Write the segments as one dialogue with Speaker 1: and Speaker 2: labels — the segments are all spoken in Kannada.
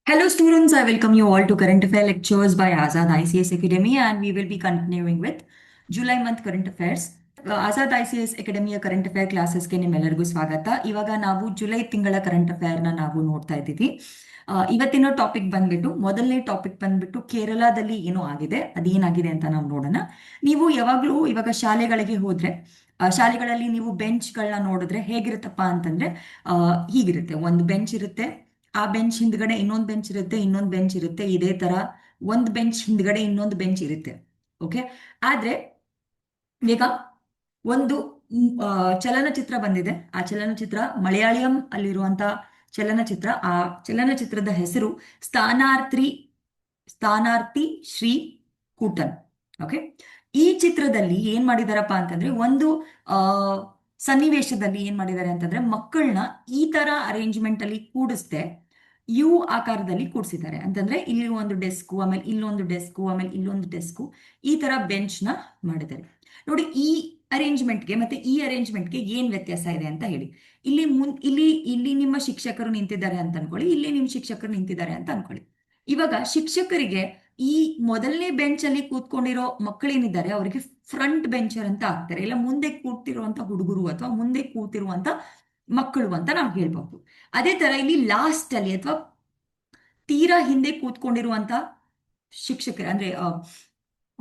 Speaker 1: Hello, students. I welcome you all to Current Affair Lectures by Azad ICS Academy, and we will be continuing with July month current affairs. Azad I C S ಅಕಾಡೆಮಿಯ ಕರೆಂಟ್ ಅಫೇರ್ ಕ್ಲಾಸಸ್ಗೆ ನಿಮ್ಮೆಲ್ಲರಿಗೂ ಸ್ವಾಗತ. ಇವಾಗ ನಾವು ಜುಲೈ ತಿಂಗಳ ಕರೆಂಟ್ ಅಫೇರ್ನ ನಾವು ನೋಡ್ತಾ ಇದ್ದೀವಿ. ಇವತ್ತಿನ ಟಾಪಿಕ್ ಬಂದ್ಬಿಟ್ಟು ಮೊದಲನೇ ಟಾಪಿಕ್ ಬಂದ್ಬಿಟ್ಟು ಕೇರಳದಲ್ಲಿ ಏನು ಆಗಿದೆ, ಅದೇನಾಗಿದೆ ಅಂತ ನಾವು ನೋಡೋಣ. ನೀವು ಯಾವಾಗಲೂ ಇವಾಗ ಶಾಲೆಗಳಿಗೆ ಹೋದ್ರೆ ಶಾಲೆಗಳಲ್ಲಿ ನೀವು ಬೆಂಚ್ಗಳನ್ನ ನೋಡಿದ್ರೆ ಹೇಗಿರುತ್ತಪ್ಪ ಅಂತಂದ್ರೆ ಹೀಗಿರುತ್ತೆ. ಒಂದು ಬೆಂಚ್ ಇರುತ್ತೆ, ಆ ಬೆಂಚ್ ಹಿಂದ್ಗಡೆ ಇನ್ನೊಂದು ಬೆಂಚ್ ಇರುತ್ತೆ, ಇನ್ನೊಂದು ಬೆಂಚ್ ಇರುತ್ತೆ, ಇದೇ ತರ ಒಂದು ಬೆಂಚ್ ಹಿಂದ್ಗಡೆ ಇನ್ನೊಂದು ಬೆಂಚ್ ಇರುತ್ತೆ. ಓಕೆ, ಆದ್ರೆ ಈಗ ಒಂದು ಚಲನಚಿತ್ರ ಬಂದಿದೆ. ಆ ಚಲನಚಿತ್ರ ಮಲಯಾಳಂ ಅಲ್ಲಿರುವಂತ ಚಲನಚಿತ್ರ. ಆ ಚಲನಚಿತ್ರದ ಹೆಸರು ಸ್ಥಾನಾರ್ಥಿ ಶ್ರೀ ಕೂಟನ್. ಓಕೆ, ಈ ಚಿತ್ರದಲ್ಲಿ ಏನ್ ಮಾಡಿದಾರಪ್ಪ ಅಂತಂದ್ರೆ ಒಂದು ಆ ಸನ್ನಿವೇಶದಲ್ಲಿ ಏನ್ ಮಾಡಿದ್ದಾರೆ ಅಂತಂದ್ರೆ ಮಕ್ಕಳನ್ನ ಈ ತರ ಅರೇಂಜ್ಮೆಂಟ್ ಅಲ್ಲಿ ಕೂಡಿಸ್ದೆ ಯು ಆಕಾರದಲ್ಲಿ ಕೂಡಿಸಿದ್ದಾರೆ. ಅಂತಂದ್ರೆ ಇಲ್ಲಿ ಒಂದು ಡೆಸ್ಕು, ಆಮೇಲೆ ಇಲ್ಲೊಂದು ಡೆಸ್ಕು, ಆಮೇಲೆ ಇಲ್ಲೊಂದು ಡೆಸ್ಕು, ಈ ತರ ಬೆಂಚ್ ನ ಮಾಡಿದ್ದಾರೆ. ನೋಡಿ, ಈ ಅರೇಂಜ್ಮೆಂಟ್ಗೆ ಮತ್ತೆ ಈ ಅರೇಂಜ್ಮೆಂಟ್ಗೆ ಏನ್ ವ್ಯತ್ಯಾಸ ಇದೆ ಅಂತ ಹೇಳಿ. ಇಲ್ಲಿ ನಿಮ್ಮ ಶಿಕ್ಷಕರು ನಿಂತಿದ್ದಾರೆ ಅಂತ ಅನ್ಕೊಳ್ಳಿ, ಇಲ್ಲಿ ನಿಮ್ಮ ಶಿಕ್ಷಕರು ನಿಂತಿದ್ದಾರೆ ಅಂತ ಅನ್ಕೊಳ್ಳಿ. ಇವಾಗ ಶಿಕ್ಷಕರಿಗೆ ಈ ಮೊದಲನೇ ಬೆಂಚ್ ಅಲ್ಲಿ ಕೂತ್ಕೊಂಡಿರೋ ಮಕ್ಕಳೇನಿದ್ದಾರೆ ಅವರಿಗೆ ಫ್ರಂಟ್ ಬೆಂಚರ್ ಅಂತ ಆಗ್ತಾರೆ, ಇಲ್ಲ ಮುಂದೆ ಕೂತಿರುವಂತ ಹುಡುಗರು ಅಥವಾ ಮುಂದೆ ಕೂತಿರುವಂತ ಮಕ್ಕಳು ಅಂತ ನಾವು ಹೇಳ್ಬಹುದು. ಅದೇ ತರ ಇಲ್ಲಿ ಲಾಸ್ಟ್ ಅಲ್ಲಿ ಅಥವಾ ತೀರಾ ಹಿಂದೆ ಕೂತ್ಕೊಂಡಿರುವಂತ ಶಿಕ್ಷಕರು ಅಂದ್ರೆ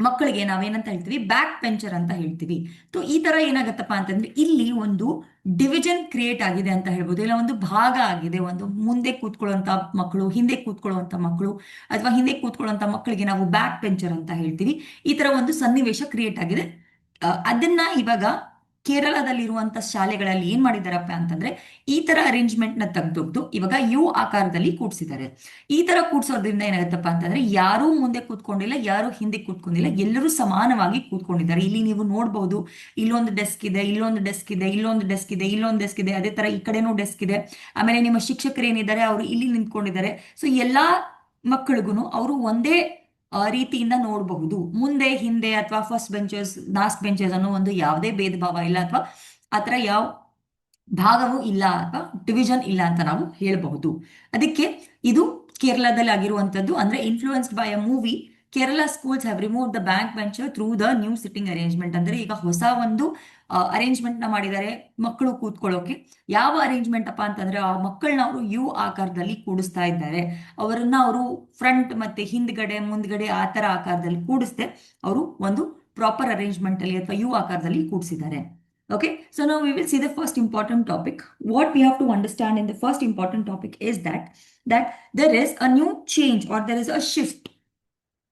Speaker 1: ಮಕ್ಕಳಿಗೆ ನಾವೇನಂತ ಹೇಳ್ತೀವಿ, ಬ್ಯಾಕ್ ಬೆಂಚರ್ ಅಂತ ಹೇಳ್ತೀವಿ. ಸೊ ಈ ತರ ಏನಾಗತ್ತಪ್ಪ ಅಂತಂದ್ರೆ ಇಲ್ಲಿ ಒಂದು ಡಿವಿಷನ್ ಕ್ರಿಯೇಟ್ ಆಗಿದೆ ಅಂತ ಹೇಳ್ಬೋದು, ಇಲ್ಲ ಒಂದು ಭಾಗ ಆಗಿದೆ. ಒಂದು ಮುಂದೆ ಕೂತ್ಕೊಳ್ಳುವಂತ ಮಕ್ಕಳು, ಹಿಂದೆ ಕೂತ್ಕೊಳ್ಳುವಂತ ಮಕ್ಕಳು, ಅಥವಾ ಹಿಂದೆ ಕೂತ್ಕೊಳ್ಳುವಂತ ಮಕ್ಕಳಿಗೆ ನಾವು ಬ್ಯಾಕ್ ಬೆಂಚರ್ ಅಂತ ಹೇಳ್ತೀವಿ. ಈ ತರ ಒಂದು ಸನ್ನಿವೇಶ ಕ್ರಿಯೇಟ್ ಆಗಿದೆ. ಅದನ್ನ ಇವಾಗ ಕೇರಳದಲ್ಲಿರುವಂತ ಶಾಲೆಗಳಲ್ಲಿ ಏನ್ ಮಾಡಿದಾರಪ್ಪ ಅಂತಂದ್ರೆ ಈ ತರ ಅರೇಂಜ್ಮೆಂಟ್ ನ ತೆಗೆದೊಗ್ದು ಇವಾಗ ಯು ಆಕಾರದಲ್ಲಿ ಕೂಡ್ಸಿದ್ದಾರೆ. ಈ ತರ ಕೂಡ್ಸೋದ್ರಿಂದ ಏನಾಗತ್ತಪ್ಪ ಅಂತಂದ್ರೆ ಯಾರೂ ಮುಂದೆ ಕೂತ್ಕೊಂಡಿಲ್ಲ, ಯಾರು ಹಿಂದೆ ಕೂತ್ಕೊಂಡಿಲ್ಲ, ಎಲ್ಲರೂ ಸಮಾನವಾಗಿ ಕೂತ್ಕೊಂಡಿದ್ದಾರೆ. ಇಲ್ಲಿ ನೀವು ನೋಡ್ಬಹುದು, ಇಲ್ಲೊಂದು ಡೆಸ್ಕ್ ಇದೆ, ಇಲ್ಲೊಂದು ಡೆಸ್ಕ್ ಇದೆ, ಇಲ್ಲೊಂದು ಡೆಸ್ಕ್ ಇದೆ, ಇಲ್ಲೊಂದು ಡೆಸ್ಕ್ ಇದೆ, ಅದೇ ತರ ಈ ಕಡೆನೂ ಡೆಸ್ಕ್ ಇದೆ. ಆಮೇಲೆ ನಿಮ್ಮ ಶಿಕ್ಷಕರು ಏನಿದ್ದಾರೆ ಅವರು ಇಲ್ಲಿ ನಿಂತ್ಕೊಂಡಿದ್ದಾರೆ. ಸೊ ಎಲ್ಲಾ ಮಕ್ಕಳಿಗೂ ಅವರು ಒಂದೇ ರೀತಿಯಿಂದ ನೋಡಬಹುದು. ಮುಂದೆ ಹಿಂದೆ ಅಥವಾ ಫಸ್ಟ್ ಬೆಂಚರ್ಸ್ ಲಾಸ್ಟ್ ಬೆಂಚರ್ಸ್ ಅನ್ನೋ ಒಂದು ಯಾವುದೇ ಭೇದ ಭಾವ ಇಲ್ಲ, ಅಥವಾ ಆತರ ಯಾವ ಭಾಗವೂ ಇಲ್ಲ ಅಥವಾ ಡಿವಿಷನ್ ಇಲ್ಲ ಅಂತ ನಾವು ಹೇಳಬಹುದು. ಅದಕ್ಕೆ ಇದು ಕೇರಳದಲ್ಲಿ ಆಗಿರುವಂತದ್ದು. ಅಂದ್ರೆ influenced by a movie, Kerala schools have remove the back bencher through the new sitting arrangement. ಅಂದ್ರೆ ಈಗ ಹೊಸ ಒಂದು ಅರೇಂಜ್ಮೆಂಟ್ ನ ಮಾಡಿದ್ದಾರೆ ಮಕ್ಕಳು ಕೂತ್ಕೊಳ್ಳೋಕೆ. ಯಾವ ಅರೇಂಜ್ಮೆಂಟ್ ಅಪ್ಪ ಅಂತಂದ್ರೆ ಆ ಮಕ್ಕಳನ್ನ ಅವರು ಯು ಆಕಾರದಲ್ಲಿ ಕೂಡಿಸ್ತಾ ಇದ್ದಾರೆ. ಅವರನ್ನ ಅವರು ಫ್ರಂಟ್ ಮತ್ತೆ ಹಿಂದ್ಗಡೆ ಮುಂದ್ಗಡೆ ಆ ತರ ಆಕಾರದಲ್ಲಿ ಕೂಡಿಸ್ದೆ ಅವರು ಒಂದು ಪ್ರಾಪರ್ ಅರೇಂಜ್ಮೆಂಟ್ ಅಲ್ಲಿ ಅಥವಾ ಯು ಆಕಾರದಲ್ಲಿ ಕೂಡಿಸಿದ್ದಾರೆ. Okay, so now we will see the first important topic. What we have to understand in the first important topic is that there is a new change, or there is a shift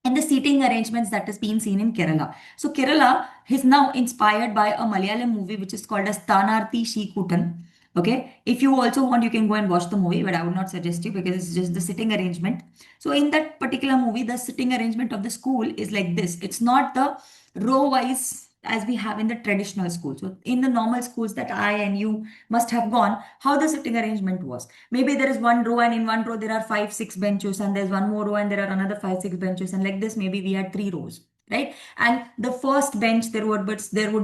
Speaker 1: in the seating arrangements that is being seen in Kerala. So Kerala is now inspired by a Malayalam movie which is called as Stanarthi Shikutan. Okay, if you also want, you can go and watch the movie, but I would not suggest you because it's just the sitting arrangement. So in that particular movie, the sitting arrangement of the school is like this. It's not the row wise as we have in the traditional schools. So in the normal schools that I and you must have gone, how the sitting arrangement was. Maybe there is one row, and in one row there are 5-6 benches, and there's one more row and there are another 5-6 benches, and like this maybe we had 3 rows, right? And the first bench there would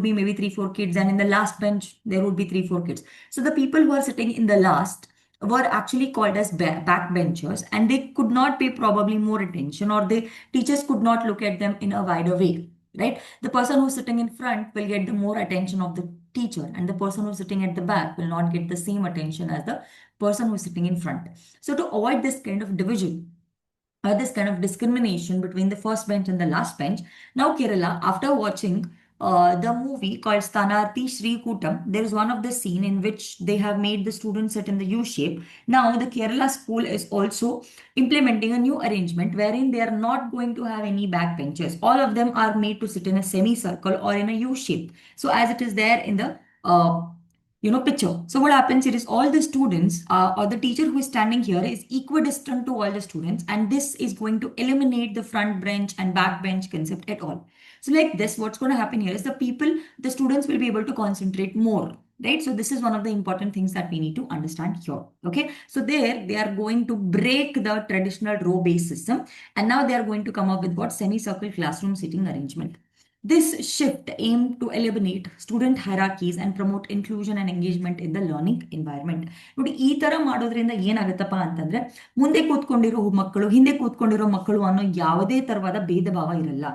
Speaker 1: be maybe 3-4 kids, and in the last bench there would be 3-4 kids. So the people who are sitting in the last were actually called as backbenchers, and they could not pay probably more attention, or the teachers could not look at them in a wider way, right? The person who's sitting in front will get the more attention of the teacher, and the person who's sitting at the back will not get the same attention as the person who's sitting in front. So to avoid this kind of division or this kind of discrimination between the first bench and the last bench, now Kerala, after watching the movie called Stanarthi Shri Kutam, there is one of the scene in which they have made the students sit in the U shape. Now the Kerala school is also implementing a new arrangement wherein they are not going to have any backbenchers. All of them are made to sit in a semicircle or in a U shape. So as it is there in the picture. So what happens here is all the students or the teacher who is standing here is equidistant to all the students, and this is going to eliminate the front bench and back bench concept at all. So like this, what's going to happen here is the students will be able to concentrate more, right? So this is one of the important things that we need to understand here. Okay, so there they are going to break the traditional row based system, and now they are going to come up with what semicircle classroom seating arrangement. This shift aimed to eliminate student hierarchies and promote inclusion and engagement in the learning environment. ನೋಡಿ ಈ ತರ ಮಾಡೋದ್ರಿಂದ ಏನಾಗುತ್ತಪ್ಪ ಅಂತಂದ್ರೆ ಮುಂದೆ ಕೂತ್ಕೊಂಡಿರೋ ಮಕ್ಕಳು ಹಿಂದೆ ಕೂತ್ಕೊಂಡಿರೋ ಮಕ್ಕಳು ಅನ್ನೋ ಯಾವುದೇ ತರವಾದ ಭೇದ ಭಾವ ಇರಲ್ಲ.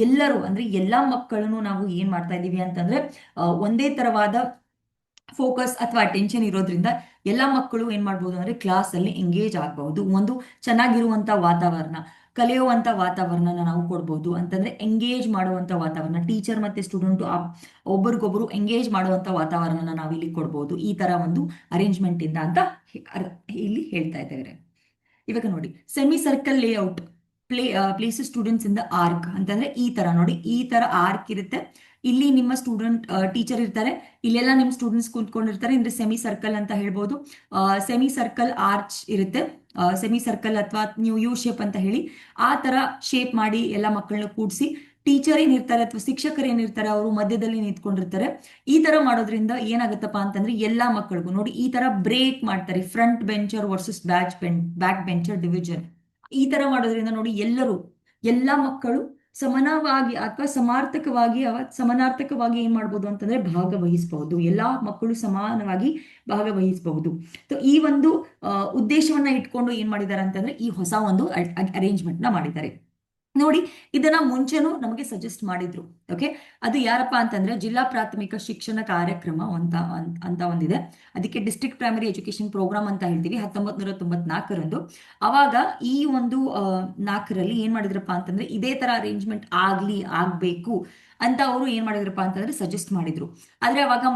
Speaker 1: ಎಲ್ಲರೂ ಅಂದ್ರೆ ಎಲ್ಲಾ ಮಕ್ಕಳನ್ನು ನಾವು ಏನ್ ಮಾಡ್ತಾ ಇದೀವಿ ಅಂತಂದ್ರೆ ಒಂದೇ ತರವಾದ ಫೋಕಸ್ ಅಥವಾ ಅಟೆನ್ಷನ್ ಇರೋದ್ರಿಂದ ಎಲ್ಲ ಮಕ್ಕಳು ಏನ್ ಮಾಡ್ಬೋದು ಅಂದ್ರೆ ಕ್ಲಾಸ್ ಅಲ್ಲಿ ಎಂಗೇಜ್ ಆಗಬಹುದು. ಒಂದು ಚೆನ್ನಾಗಿರುವಂತ ವಾತಾವರಣ, ಕಲಿಯುವಂತ ವಾತಾವರಣನ ನಾವು ಕೊಡ್ಬೋದು. ಅಂತಂದ್ರೆ ಎಂಗೇಜ್ ಮಾಡುವಂತ ವಾತಾವರಣ, ಟೀಚರ್ ಮತ್ತೆ ಸ್ಟೂಡೆಂಟ್ ಒಬ್ಬರಿಗೊಬ್ರು ಎಂಗೇಜ್ ಮಾಡುವಂತ ವಾತಾವರಣನ ನಾವು ಇಲ್ಲಿ ಕೊಡ್ಬೋದು ಈ ತರ ಒಂದು ಅರೇಂಜ್ಮೆಂಟ್ ಇಂದ ಅಂತ ಇಲ್ಲಿ ಹೇಳ್ತಾ ಇದ್ದಾರೆ. ಇವಾಗ ನೋಡಿ, semi circle layout places students in the arc ಅಂತಂದ್ರೆ ಈ ತರ ನೋಡಿ, ಈ ತರ ಆರ್ಕ್ ಇರುತ್ತೆ. ಇಲ್ಲಿ ನಿಮ್ಮ ಸ್ಟೂಡೆಂಟ್ ಟೀಚರ್ ಇರ್ತಾರೆ, ಇಲ್ಲೆಲ್ಲ ನಿಮ್ಮ ಸ್ಟೂಡೆಂಟ್ಸ್ ಕೂತ್ಕೊಂಡಿರ್ತಾರೆ. ಅಂದ್ರೆ ಸೆಮಿ ಸರ್ಕಲ್ ಅಂತ ಹೇಳ್ಬೋದು. ಸೆಮಿ ಸರ್ಕಲ್ ಆರ್ಚ್ ಇರುತ್ತೆ, ಸೆಮಿ ಸರ್ಕಲ್ ಅಥವಾ ನೀವು ಯು ಶೇಪ್ ಅಂತ ಹೇಳಿ ಆ ತರ ಶೇಪ್ ಮಾಡಿ ಎಲ್ಲ ಮಕ್ಕಳನ್ನ ಕೂಡಿಸಿ ಟೀಚರ್ ಏನಿರ್ತಾರೆ ಅಥವಾ ಶಿಕ್ಷಕರು ಏನಿರ್ತಾರೆ ಅವರು ಮಧ್ಯದಲ್ಲಿ ನಿಂತ್ಕೊಂಡಿರ್ತಾರೆ. ಈ ತರ ಮಾಡೋದ್ರಿಂದ ಏನಾಗುತ್ತಪ್ಪ ಅಂತಂದ್ರೆ ಎಲ್ಲಾ ಮಕ್ಕಳಿಗೂ ನೋಡಿ ಈ ತರ ಬ್ರೇಕ್ ಮಾಡ್ತಾರೆ, front bencher versus back bencher division. ಈ ತರ ಮಾಡೋದ್ರಿಂದ ನೋಡಿ ಎಲ್ಲಾ ಮಕ್ಕಳು ಸಮಾನವಾಗಿ ಅಥವಾ ಸಮನಾರ್ಥಕವಾಗಿ ಏನ್ ಮಾಡ್ಬೋದು ಅಂತಂದ್ರೆ ಭಾಗವಹಿಸಬಹುದು. ಎಲ್ಲಾ ಮಕ್ಕಳು ಸಮಾನವಾಗಿ ಭಾಗವಹಿಸಬಹುದು. ಈ ಒಂದು ಉದ್ದೇಶವನ್ನ ಇಟ್ಕೊಂಡು ಏನ್ ಮಾಡಿದ್ದಾರೆ ಅಂತಂದ್ರೆ ಈ ಹೊಸ ಒಂದು ಅರೇಂಜ್ಮೆಂಟ್ ನ ಮಾಡಿದ್ದಾರೆ. ನೋಡಿ, ಇದನ್ನ ಮುಂಚೆನೂ ನಮಗೆ ಸಜೆಸ್ಟ್ ಮಾಡಿದ್ರು. ಓಕೆ, ಅದು ಯಾರಪ್ಪ ಅಂತಂದ್ರೆ ಜಿಲ್ಲಾ ಪ್ರಾಥಮಿಕ ಶಿಕ್ಷಣ ಕಾರ್ಯಕ್ರಮ ಅಂತ ಒಂದಿದೆ. ಅದಕ್ಕೆ ಡಿಸ್ಟ್ರಿಕ್ಟ್ ಪ್ರೈಮರಿ ಎಜುಕೇಶನ್ ಪ್ರೋಗ್ರಾಮ್ ಅಂತ ಹೇಳ್ತೀವಿ. 1994ರಂದು ಅವಾಗ ಈ ಒಂದು 4ರಲ್ಲಿ ಏನ್ ಮಾಡಿದ್ರಪ್ಪ ಅಂತಂದ್ರೆ ಇದೇ ತರ ಅರೇಂಜ್ಮೆಂಟ್ ಆಗ್ಬೇಕು ಅಂತ ಅವರು ಏನ್ ಮಾಡಿದ್ರಪ್ಪ ಅಂತಂದ್ರೆ ಸಜೆಸ್ಟ್ ಮಾಡಿದ್ರು. ಆದ್ರೆ ಅವಾಗ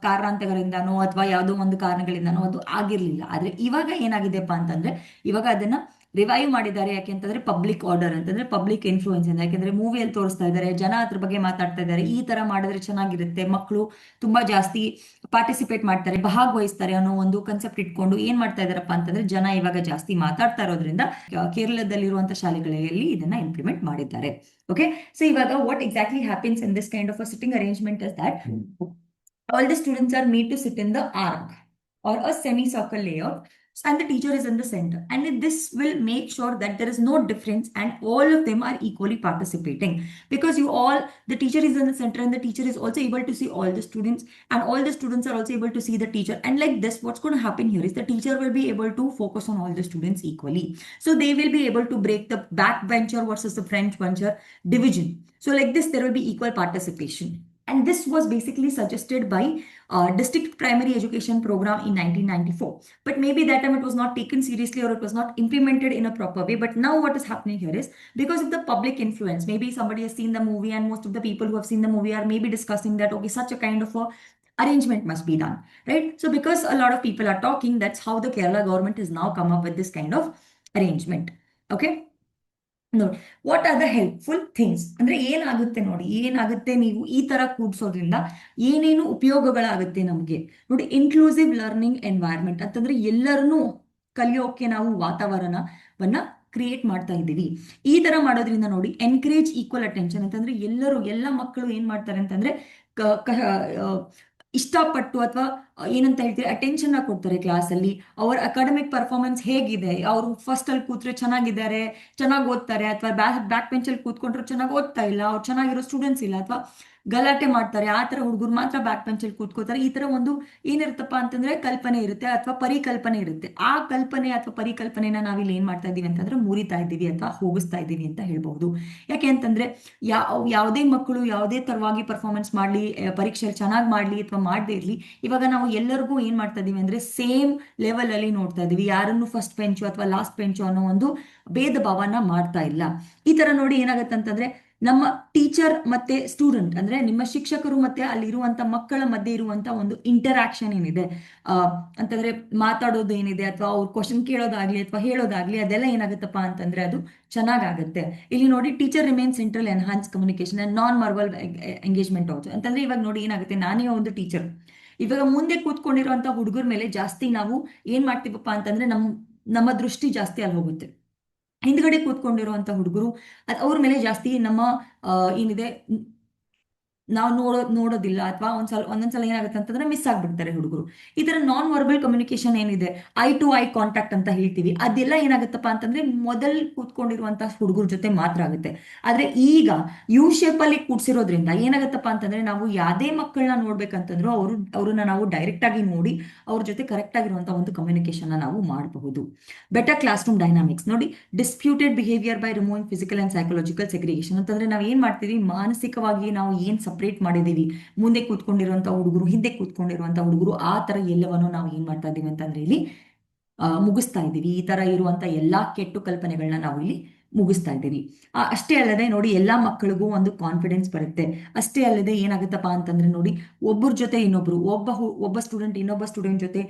Speaker 1: ಕಾರಣಾಂತರಗಳಿಂದಾನೋ ಅಥವಾ ಯಾವುದೋ ಒಂದು ಕಾರಣಗಳಿಂದಾನೋ ಅದು ಆಗಿರ್ಲಿಲ್ಲ. ಆದ್ರೆ ಇವಾಗ ಏನಾಗಿದೆಪ್ಪ ಅಂತಂದ್ರೆ ಇವಾಗ ಅದನ್ನ ರಿವೈವ್ ಮಾಡಿದ್ದಾರೆ. ಯಾಕೆಂತಂದ್ರೆ ಪಬ್ಲಿಕ್ ಆರ್ಡರ್ ಅಂತಂದ್ರೆ ಪಬ್ಲಿಕ್ ಇನ್ಫ್ಲೂಯೆನ್ಸ್ ಅಂತ, ಯಾಕೆಂದ್ರೆ ಮೂವಿಯಲ್ಲಿ ತೋರಿಸ್ತಾ ಇದ್ದಾರೆ, ಜನ ಅದ್ರ ಬಗ್ಗೆ ಮಾತಾಡ್ತಾ ಇದ್ದಾರೆ. ಈ ತರ ಮಾಡಿದ್ರೆ ಚೆನ್ನಾಗಿರುತ್ತೆ, ಮಕ್ಕಳು ತುಂಬಾ ಜಾಸ್ತಿ ಪಾರ್ಟಿಸಿಪೇಟ್ ಮಾಡ್ತಾರೆ, ಭಾಗವಹಿಸ್ತಾರೆ ಅನ್ನೋ ಒಂದು ಕನ್ಸೆಪ್ಟ್ ಇಟ್ಕೊಂಡು ಏನ್ ಮಾಡ್ತಾ ಇದಾರಪ್ಪ ಅಂತಂದ್ರೆ ಜನ ಇವಾಗ ಜಾಸ್ತಿ ಮಾತಾಡ್ತಾ ಇರೋದ್ರಿಂದ ಕೇರಳದಲ್ಲಿರುವಂತಹ ಶಾಲೆಗಳಲ್ಲಿ ಇದನ್ನ ಇಂಪ್ಲಿಮೆಂಟ್ ಮಾಡಿದ್ದಾರೆ. ಓಕೆ, ಸೊ ಇವಾಗ what exactly happens in this kind of a sitting arrangement is that all the students are made to sit in the arc or a semicircle layout, and the teacher is in the center, and this will make sure that there is no difference and all of them are equally participating, because the teacher is in the center and the teacher is also able to see all the students, and all the students are also able to see the teacher. And like this, what's going to happen here is the teacher will be able to focus on all the students equally, so they will be able to break the backbencher versus the front bencher division. So like this, there will be equal participation. And this was basically suggested by District Primary Education Program in 1994. But maybe that time it was not taken seriously or it was not implemented in a proper way. But now what is happening here is because of the public influence, maybe somebody has seen the movie and most of the people who have seen the movie are maybe discussing that, okay, such a kind of a arrangement must be done, right? So because a lot of people are talking, that's how the Kerala government has now come up with this kind of arrangement. Okay. ನೋಡಿ, what are the helpful things ಅಂದ್ರೆ ಏನಾಗುತ್ತೆ ನೋಡಿ, ಏನಾಗುತ್ತೆ ನೀವು ಈ ತರ ಕೂಡ್ಸೋದ್ರಿಂದ ಏನೇನು ಉಪಯೋಗಗಳಾಗುತ್ತೆ ನಮಗೆ ನೋಡಿ. ಇನ್ಕ್ಲೂಸಿವ್ ಲರ್ನಿಂಗ್ ಎನ್ವೈರ್ಮೆಂಟ್ ಅಂತಂದ್ರೆ ಎಲ್ಲರನ್ನೂ ಕಲಿಯೋಕೆ ನಾವು ವಾತಾವರಣವನ್ನ ಕ್ರಿಯೇಟ್ ಮಾಡ್ತಾ ಇದ್ದೀವಿ. ಈ ತರ ಮಾಡೋದ್ರಿಂದ ನೋಡಿ, ಎನ್ಕರೇಜ್ ಈಕ್ವಲ್ ಅಟೆನ್ಷನ್ ಅಂತಂದ್ರೆ ಎಲ್ಲ ಮಕ್ಕಳು ಏನ್ ಮಾಡ್ತಾರೆ ಅಂತಂದ್ರೆ ಇಷ್ಟಪಟ್ಟು ಅಥವಾ ಏನಂತ ಹೇಳ್ತೀರಿ ಅಟೆನ್ಷನ್ ಕೊಡ್ತಾರೆ ಕ್ಲಾಸ್ ಅಲ್ಲಿ. ಅವ್ರ ಅಕಾಡೆಮಿಕ್ ಪರ್ಫಾರ್ಮೆನ್ಸ್ ಹೇಗಿದೆ, ಅವರು ಫಸ್ಟ್ ಅಲ್ಲಿ ಕೂತ್ರೆ ಚೆನ್ನಾಗಿದ್ದಾರೆ, ಚೆನ್ನಾಗಿ ಓದ್ತಾರೆ, ಅಥವಾ ಬ್ಯಾಕ್ ಬೆಂಚ್ ಅಲ್ಲಿ ಕೂತ್ಕೊಂಡ್ರೆ ಚೆನ್ನಾಗಿ ಓದ್ತಾ ಇಲ್ಲ, ಅವ್ರು ಚೆನ್ನಾಗಿರೋ ಸ್ಟೂಡೆಂಟ್ಸ್ ಇಲ್ಲ, ಅಥವಾ ಗಲಾಟೆ ಮಾಡ್ತಾರೆ, ಆ ತರ ಹುಡುಗರು ಮಾತ್ರ ಬ್ಯಾಕ್ ಬೆಂಚ್ ಅಲ್ಲಿ ಕೂತ್ಕೋತಾರೆ. ಈ ತರ ಒಂದು ಏನಿರುತ್ತಪ್ಪ ಅಂತಂದ್ರೆ ಕಲ್ಪನೆ ಇರುತ್ತೆ ಅಥವಾ ಪರಿಕಲ್ಪನೆ ಇರುತ್ತೆ. ಆ ಕಲ್ಪನೆ ಅಥವಾ ಪರಿಕಲ್ಪನೆನ ನಾವಿಲ್ಲಿ ಏನ್ ಮಾಡ್ತಾ ಇದೀವಿ ಅಂತಂದ್ರೆ ಮುರಿತಾ ಇದ್ದೀವಿ ಅಥವಾ ಹೋಗಿಸ್ತಾ ಇದ್ದೀವಿ ಅಂತ ಹೇಳ್ಬಹುದು. ಯಾಕೆ ಅಂತಂದ್ರೆ ಯಾವುದೇ ಮಕ್ಕಳು ಯಾವುದೇ ತರವಾಗಿ ಪರ್ಫಾರ್ಮೆನ್ಸ್ ಮಾಡ್ಲಿ, ಪರೀಕ್ಷೆಯಲ್ಲಿ ಚೆನ್ನಾಗಿ ಮಾಡ್ಲಿ ಅಥವಾ ಮಾಡದೇ ಇರ್ಲಿ, ಇವಾಗ ನಾವು ಎಲ್ಲರಿಗೂ ಏನ್ ಮಾಡ್ತಾ ಇದೀವಿ ಅಂದ್ರೆ ಸೇಮ್ ಲೆವೆಲ್ ಅಲ್ಲಿ ನೋಡ್ತಾ ಇದೀವಿ. ಯಾರನ್ನು ಫಸ್ಟ್ ಬೆಂಚು ಅಥವಾ ಲಾಸ್ಟ್ ಬೆಂಚು ಅನ್ನೋ ಒಂದು ಭೇದ ಭಾವನ ಮಾಡ್ತಾ ಇಲ್ಲ. ಈ ತರ ನೋಡಿ ಏನಾಗತ್ತೆ ಅಂತಂದ್ರೆ ನಮ್ಮ ಟೀಚರ್ ಮತ್ತೆ ಸ್ಟೂಡೆಂಟ್ ಅಂದ್ರೆ ನಿಮ್ಮ ಶಿಕ್ಷಕರು ಮತ್ತೆ ಅಲ್ಲಿರುವಂತ ಮಕ್ಕಳ ಮಧ್ಯೆ ಇರುವಂತ ಒಂದು ಇಂಟರಾಕ್ಷನ್ ಏನಿದೆ ಅಂತಂದ್ರೆ ಮಾತಾಡೋದು ಏನಿದೆ ಅಥವಾ ಅವ್ರು ಕ್ವಶನ್ ಕೇಳೋದಾಗ್ಲಿ ಅಥವಾ ಹೇಳೋದಾಗ್ಲಿ, ಅದೆಲ್ಲ ಏನಾಗುತ್ತಪ್ಪ ಅಂತಂದ್ರೆ ಅದು ಚೆನ್ನಾಗಾಗುತ್ತೆ. ಇಲ್ಲಿ ನೋಡಿ, teacher remain central, enhance communication and non verbal engagement also ಅಂತಂದ್ರೆ ಇವಾಗ ನೋಡಿ ಏನಾಗುತ್ತೆ, ನಾನೇ ಒಂದು ಟೀಚರ್, ಇವಾಗ ಮುಂದೆ ಕೂತ್ಕೊಂಡಿರುವಂತ ಹುಡುಗರ ಮೇಲೆ ಜಾಸ್ತಿ ನಾವು ಏನ್ ಮಾಡ್ತೀವಪ್ಪ ಅಂತಂದ್ರೆ ನಮ್ಮ ದೃಷ್ಟಿ ಜಾಸ್ತಿ ಅಲ್ಲಿ ಹೋಗುತ್ತೆ. ಹಿಂದ್ಗಡೆ ಕೂತ್ಕೊಂಡಿರುವಂತ ಹುಡುಗರು ಅವ್ರ ಮೇಲೆ ಜಾಸ್ತಿ ನಮ್ಮ ಏನಿದೆ ನಾವು ನೋಡೋದಿಲ್ಲ, ಅಥವಾ ಒಂದೊಂದ್ಸಲ ಏನಾಗುತ್ತೆ ಅಂತಂದ್ರೆ ಮಿಸ್ ಆಗ್ಬಿಡ್ತಾರೆ ಹುಡುಗರು. ಈ ತರ ನಾನ್ ವರ್ಬಲ್ ಕಮ್ಯುನಿಕೇಶನ್ ಏನಿದೆ, ಐ ಟು ಐ ಕಾಂಟ್ಯಾಕ್ಟ್ ಅಂತ ಹೇಳ್ತೀವಿ, ಅದೆಲ್ಲ ಏನಾಗುತ್ತಪ್ಪ ಅಂತಂದ್ರೆ ಮೊದಲ್ ಕೂತ್ಕೊಂಡಿರುವಂತಹ ಹುಡುಗರ ಜೊತೆ ಮಾತ್ರ ಆಗುತ್ತೆ. ಆದ್ರೆ ಈಗ ಯು ಶೇಪ್ ಅಲ್ಲಿ ಕೂಡ್ಸಿರೋದ್ರಿಂದ ಏನಾಗತ್ತಪ್ಪ ಅಂತಂದ್ರೆ ನಾವು ಯಾವ್ದೇ ಮಕ್ಕಳನ್ನ ನೋಡ್ಬೇಕಂತಂದ್ರೂ ಅವ್ರನ್ನ ನಾವು ಡೈರೆಕ್ಟ್ ಆಗಿ ನೋಡಿ ಅವ್ರ ಜೊತೆ ಕರೆಕ್ಟ್ ಆಗಿರುವಂತಹ ಒಂದು ಕಮ್ಯುನಿಕೇಶನ್ ನಾವು ಮಾಡಬಹುದು. ಬೆಟರ್ ಕ್ಲಾಸ್ ರೂಮ್ ಡೈನಾಮಿಕ್ಸ್ ನೋಡಿ, disputed behaviour by removing physical and psychological segregation ಅಂತಂದ್ರೆ ನಾವು ಏನ್ ಮಾಡ್ತೀವಿ, ಮಾನಸಿಕವಾಗಿ ನಾವು ಏನ್ ಸಪರೇಟ್ ಮಾಡಿದೀವಿ, ಮುಂದೆ ಕೂತ್ಕೊಂಡಿರುವಂತಹ ಹುಡುಗರು, ಹಿಂದೆ ಕೂತ್ಕೊಂಡಿರುವಂತಹ ಹುಡುಗರು, ಆ ತರ ಎಲ್ಲವನ್ನು ನಾವು ಏನ್ ಮಾಡ್ತಾ ಇದೀವಿ ಅಂತಂದ್ರೆ ಇಲ್ಲಿ ಮುಗಿಸ್ತಾ ಇದ್ದೀವಿ. ಈ ತರ ಇರುವಂತ ಎಲ್ಲಾ ಕೆಟ್ಟು ಕಲ್ಪನೆಗಳನ್ನ ನಾವು ಇಲ್ಲಿ ಮುಗಿಸ್ತಾ ಇದ್ದೀವಿ. ಅಷ್ಟೇ ಅಲ್ಲದೆ ನೋಡಿ, ಎಲ್ಲಾ ಮಕ್ಕಳಿಗೂ ಒಂದು ಕಾನ್ಫಿಡೆನ್ಸ್ ಬರುತ್ತೆ. ಅಷ್ಟೇ ಅಲ್ಲದೆ ಏನಾಗುತ್ತಪ್ಪ ಅಂತಂದ್ರೆ ನೋಡಿ, ಒಬ್ಬರ ಜೊತೆ ಇನ್ನೊಬ್ರು, ಒಬ್ಬ ಸ್ಟೂಡೆಂಟ್ ಇನ್ನೊಬ್ಬ ಸ್ಟೂಡೆಂಟ್ ಜೊತೆ